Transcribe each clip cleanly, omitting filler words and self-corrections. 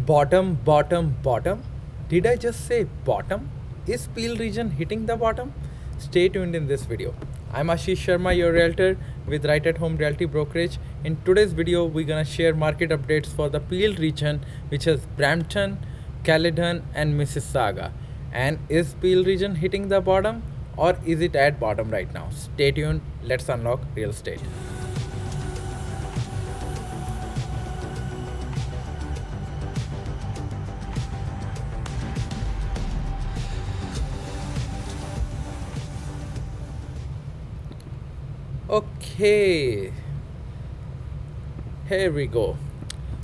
Bottom, bottom, bottom. Did I just say bottom? Is Peel region hitting the bottom? Stay tuned in this video. I'm Ashish Sharma, your realtor with Right at Home Realty Brokerage. In today's video, we're gonna share market updates for the Peel region, which is Brampton, Caledon, and Mississauga. And is Peel region hitting the bottom, or is it at bottom right now? Stay tuned. Let's unlock real estate. Okay, here we go.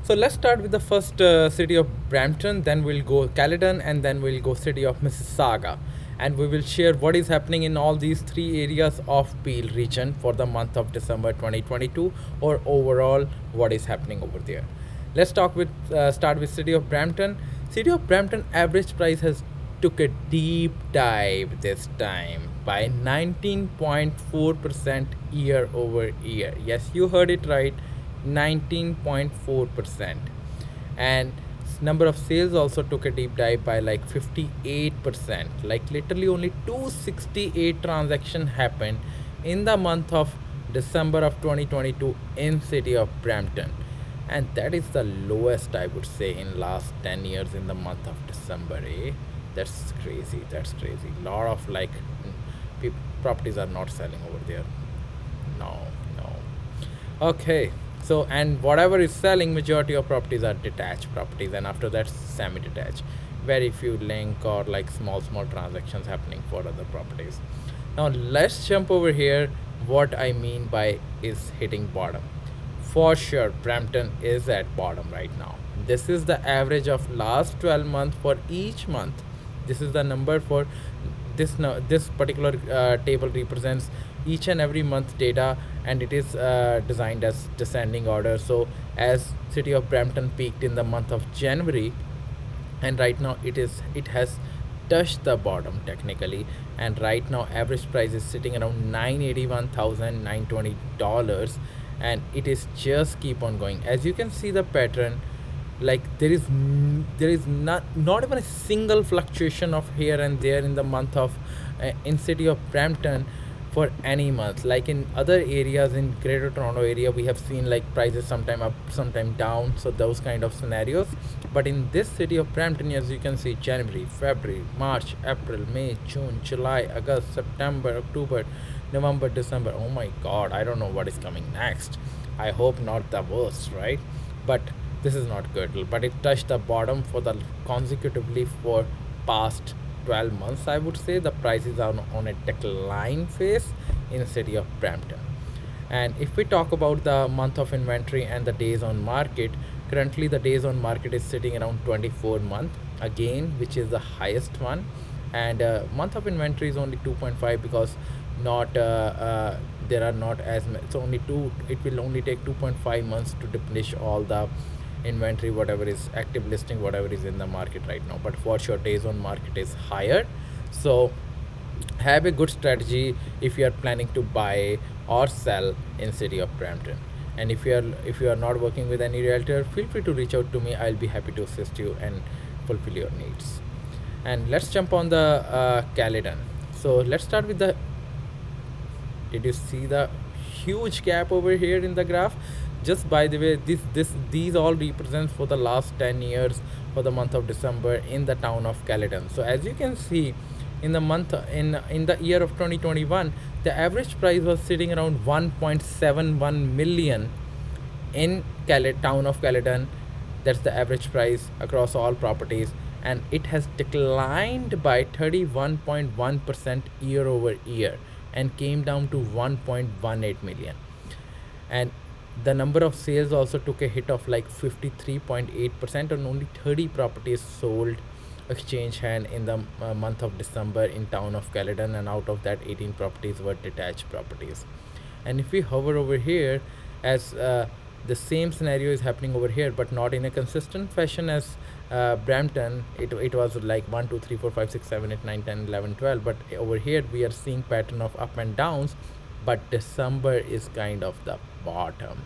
So let's start with the first city of Brampton, then we'll go Caledon, and then we'll go city of Mississauga. And we will share what is happening in all these three areas of Peel region for the month of December 2022, or overall what is happening over there. Let's start with city of Brampton. City of Brampton average price has took a deep dive this time by 19.4% year over year. Yes, you heard it right, 19.4%. And number of sales also took a deep dive by like 58%. Like literally only 268 transactions happened in the month of December of 2022 in city of Brampton. And that is the lowest, I would say, in last 10 years in the month of December. That's crazy. That's crazy. Lot of like properties are not selling over there. No. Okay. So, and whatever is selling, majority of properties are detached properties, and after that semi-detached. Very few link or like small transactions happening for other properties. Now let's jump over here. What I mean by is hitting bottom. For sure, Brampton is at bottom right now. This is the average of last 12 months for each month. This is the number for this. This particular table represents each and every month data, and it is designed as descending order. So as city of Brampton peaked in the month of January, and right now it has touched the bottom technically, and right now average price is sitting around $981,920, and it is just keep on going. As you can see the pattern, like there is not even a single fluctuation of here and there in the month of in city of Brampton for any month. Like in other areas in greater Toronto area, we have seen like prices sometime up sometime down, so those kind of scenarios. But in this city of Brampton, as you can see, January, February, March, April, May, June, July, August, September, October, November, December. Oh my god, I don't know what is coming next. I hope not the worst, right? But this is not good. But it touched the bottom for the consecutively for past 12 months. I would say the prices are on a decline phase in the city of Brampton. And if we talk about the month of inventory and the days on market, currently the days on market is sitting around 24 month again, which is the highest one. And month of inventory is only 2.5 because not there are not as many. It's only two. It will only take 2.5 months to replenish all the inventory, whatever is active listing, whatever is in the market right now. But for sure days on market is higher. So have a good strategy if you are planning to buy or sell in city of Brampton. And if you are not working with any realtor, feel free to reach out to me. I'll be happy to assist you and fulfill your needs. And let's jump on the Caledon. So let's start with the, did you see the huge gap over here in the graph? Just by the way, these all represents for the last 10 years for the month of December in the town of Caledon. So as you can see, in the month in the year of 2021, the average price was sitting around 1.71 million in town of Caledon. That's the average price across all properties, and it has declined by 31.1% year over year and came down to 1.18 million. And the number of sales also took a hit of like 53.8%, and only 30 properties sold exchange hand in the month of December in town of Caledon, and out of that 18 properties were detached properties. And if we hover over here, as the same scenario is happening over here, but not in a consistent fashion as Brampton. It was like 1 2 3 4 5 6 7 8 9 10 11 12, but over here we are seeing pattern of up and downs. But December is kind of the bottom,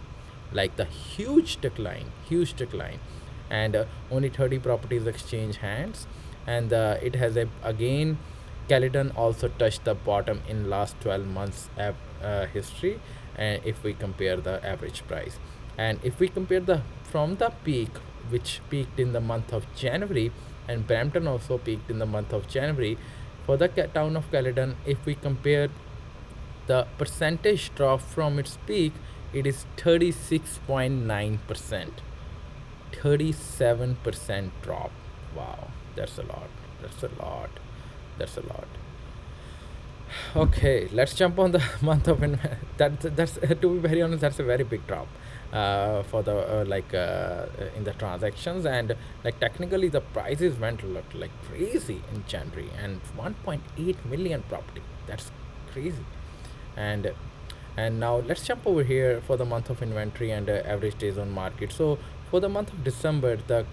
like the huge decline. and only 30 properties exchange hands. And it has a again, Caledon also touched the bottom in last 12 months history, and if we compare the average price, and if we compare the from the peak, which peaked in the month of January, and Brampton also peaked in the month of January, for the town of Caledon, if we compare the percentage drop from its peak, it is 36.9%. 37% drop. Wow, that's a lot. That's a lot. That's a lot. Okay, let's jump on the month of that's to be very honest, that's a very big drop for the in the transactions, and like technically the prices went like crazy in January, and 1.8 million property. That's crazy. and and now let's jump over here for the month of inventory and average days on market. So for the month of December, the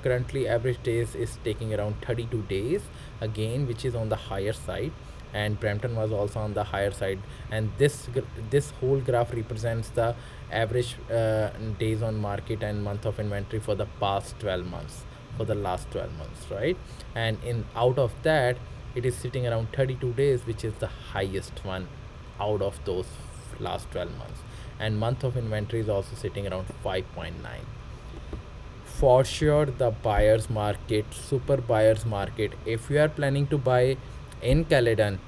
currently average days is taking around 32 days again, which is on the higher side, and Brampton was also on the higher side. And this whole graph represents the average days on market and month of inventory for the past 12 months, for the last 12 months, right? And in out of that, it is sitting around 32 days, which is the highest one out of those last 12 months. And month of inventory is also sitting around 5.9. For sure, the buyers market, super buyers market, if you are planning to buy in Caledon,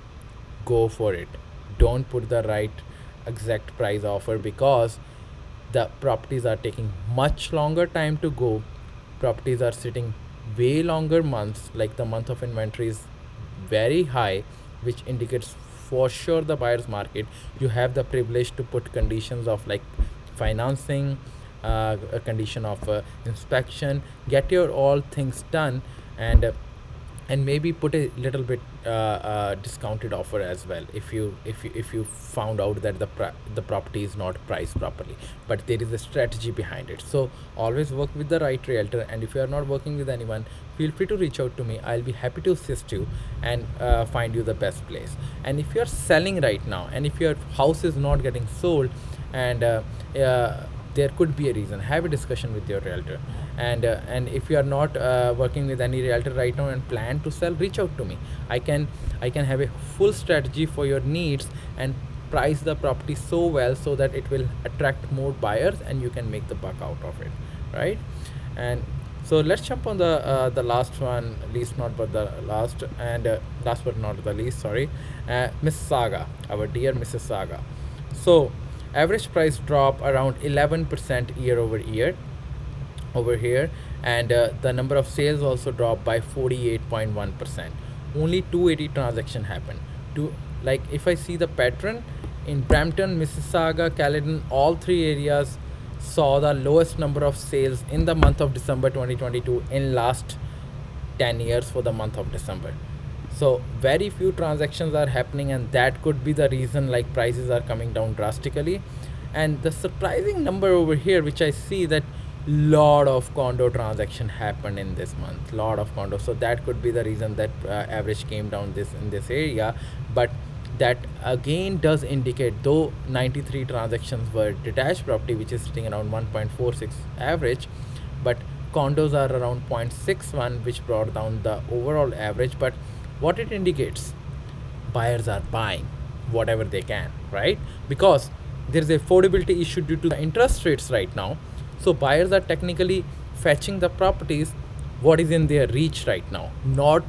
go for it. Don't put the right exact price offer, because the properties are taking much longer time to go. Properties are sitting way longer months, like the month of inventory is very high, which indicates for sure the buyer's market. You have the privilege to put conditions of like financing, a condition of inspection, get your all things done, and maybe put a little bit discounted offer as well, if you found out that the property is not priced properly, but there is a strategy behind it. So always work with the right realtor, and if you are not working with anyone, feel free to reach out to me. I'll be happy to assist you and find you the best place. And if you are selling right now, and if your house is not getting sold, and there could be a reason, have a discussion with your realtor. And if you are not working with any realtor right now and plan to sell, reach out to me. I can have a full strategy for your needs, and price the property so well so that it will attract more buyers and you can make the buck out of it, right? And so let's jump on the last one, least not but the last, and last but not the least, sorry, Mississauga, our dear Mississauga. So average price drop around 11% year over year over here, and the number of sales also dropped by 48.1%. Only 280 transaction happened. To like if I see the pattern in Brampton, Mississauga, Caledon, all three areas saw the lowest number of sales in the month of December 2022 in last 10 years for the month of December. So very few transactions are happening, and that could be the reason like prices are coming down drastically. And the surprising number over here, which I see, that lot of condo transaction happened in this month, lot of condo. So that could be the reason that average came down this in this area. But that again does indicate, though 93 transactions were detached property, which is sitting around 1.46 average, but condos are around 0.61, which brought down the overall average. But what it indicates, buyers are buying whatever they can, right? Because there is a affordability issue due to the interest rates right now. So buyers are technically fetching the properties what is in their reach right now.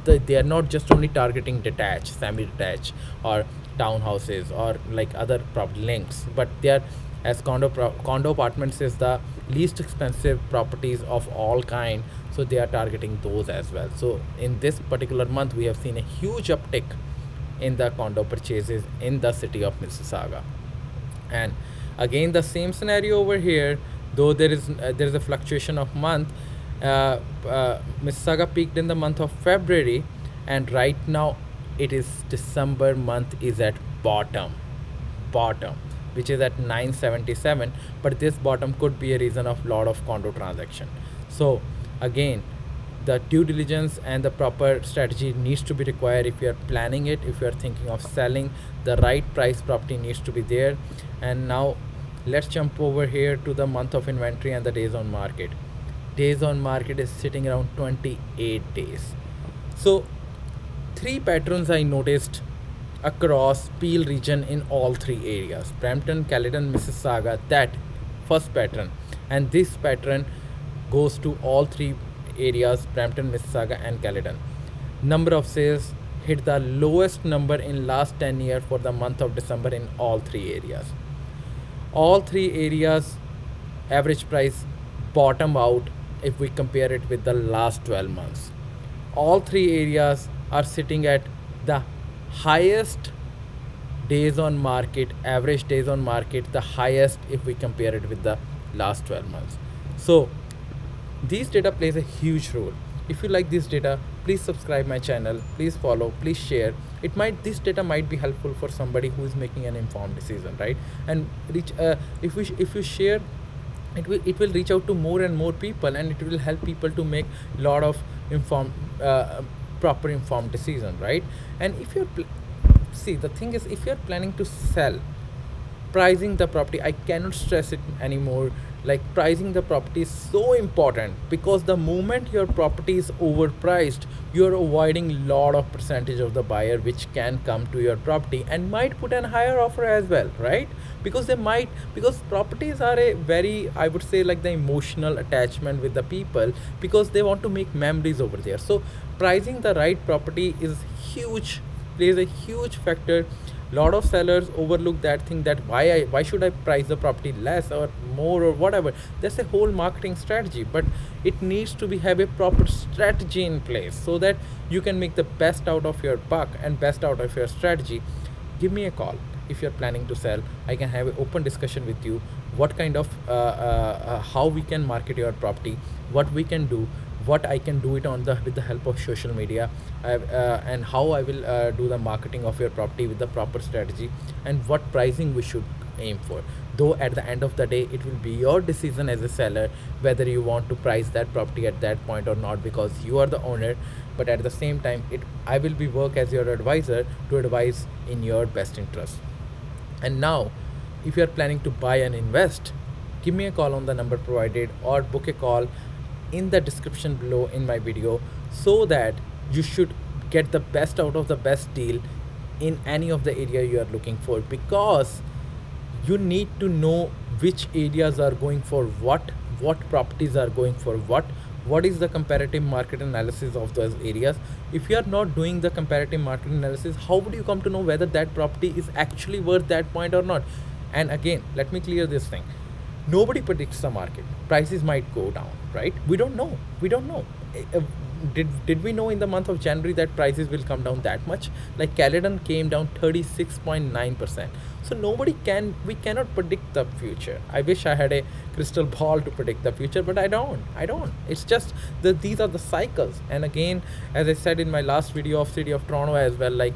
They are not just only targeting detached, semi-detached, or townhouses, or like other property links, but they are, as condo apartments is the least expensive properties of all kind, so they are targeting those as well. So in this particular month, we have seen a huge uptick in the condo purchases in the city of Mississauga. And again, the same scenario over here, though there is a fluctuation of month. Mississauga peaked in the month of February, and right now it is December month is at bottom, which is at 977. But this bottom could be a reason of lot of condo transaction. So again, the due diligence and the proper strategy needs to be required. If you are planning it, if you are thinking of selling, the right price property needs to be there. And now let's jump over here to the month of inventory and the days on market. days on market is sitting around 28 days. So three patterns I noticed across Peel region in all three areas: Brampton, Caledon, Mississauga. That first pattern, and this pattern goes to all three areas: Brampton, Mississauga, and Caledon. Number of sales hit the lowest number in last 10 years for the month of December in all three areas. All three areas average price bottom out if we compare it with the last 12 months. All three areas are sitting at the highest days on market, average days on market, the highest if we compare it with the last 12 months. So these data plays a huge role. If you like this data, please subscribe my channel, please follow, please share. This data might be helpful for somebody who is making an informed decision, right? And if you share, it will reach out to more and more people, and it will help people to make a lot of informed proper informed decision, right? And if you're see, the thing is, if you're planning to sell, pricing the property, I cannot stress it anymore. Like, pricing the property is so important, because the moment your property is overpriced, you're avoiding lot of percentage of the buyer which can come to your property and might put an higher offer as well, right? Because properties are a very, I would say, like the emotional attachment with the people, because they want to make memories over there. So pricing the right property is huge, plays a huge factor. Lot of sellers overlook that thing, that why should I price the property less or more or whatever. That's a whole marketing strategy, but it needs to be have a proper strategy in place, so that you can make the best out of your buck and best out of your strategy. Give me a call if you're planning to sell. I can have an open discussion with you, what kind of how we can market your property, what we can do, what I can do it on the with the help of social media, and how I will do the marketing of your property with the proper strategy, and what pricing we should aim for. Though at the end of the day, it will be your decision as a seller whether you want to price that property at that point or not, because you are the owner. But at the same time, I will be work as your advisor to advise in your best interest. And now, if you are planning to buy and invest, give me a call on the number provided, or book a call in the description below in my video, so that you should get the best out of the best deal in any of the area you are looking for. Because you need to know which areas are going for what properties are going for what is the comparative market analysis of those areas. If you are not doing the comparative market analysis, how would you come to know whether that property is actually worth that point or not? And again, let me clear this thing: nobody predicts the market. Prices might go down, right? We don't know. Uh, did we know in the month of January that prices will come down that much? Like, Caledon came down 36.9%. So we cannot predict the future. I wish I had a crystal ball to predict the future, but I don't. It's just that these are the cycles. And again, as I said in my last video of City of Toronto as well, like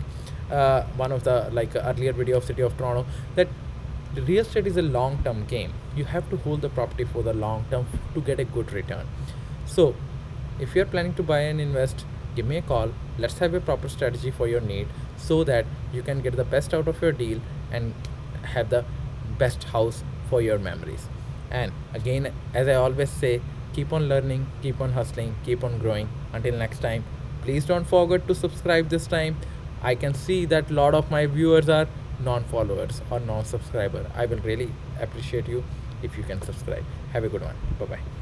one of the earlier video of City of Toronto, that the real estate is a long term game. You have to hold the property for the long term to get a good return. So if you're planning to buy and invest, give me a call. Let's have a proper strategy for your need, so that you can get the best out of your deal and have the best house for your memories. And again, as I always say, keep on learning, keep on hustling, keep on growing. Until next time, please don't forget to subscribe this time. I can see that a lot of my viewers are non-followers or non-subscriber. I will really appreciate you if you can subscribe. Have a good one. Bye bye.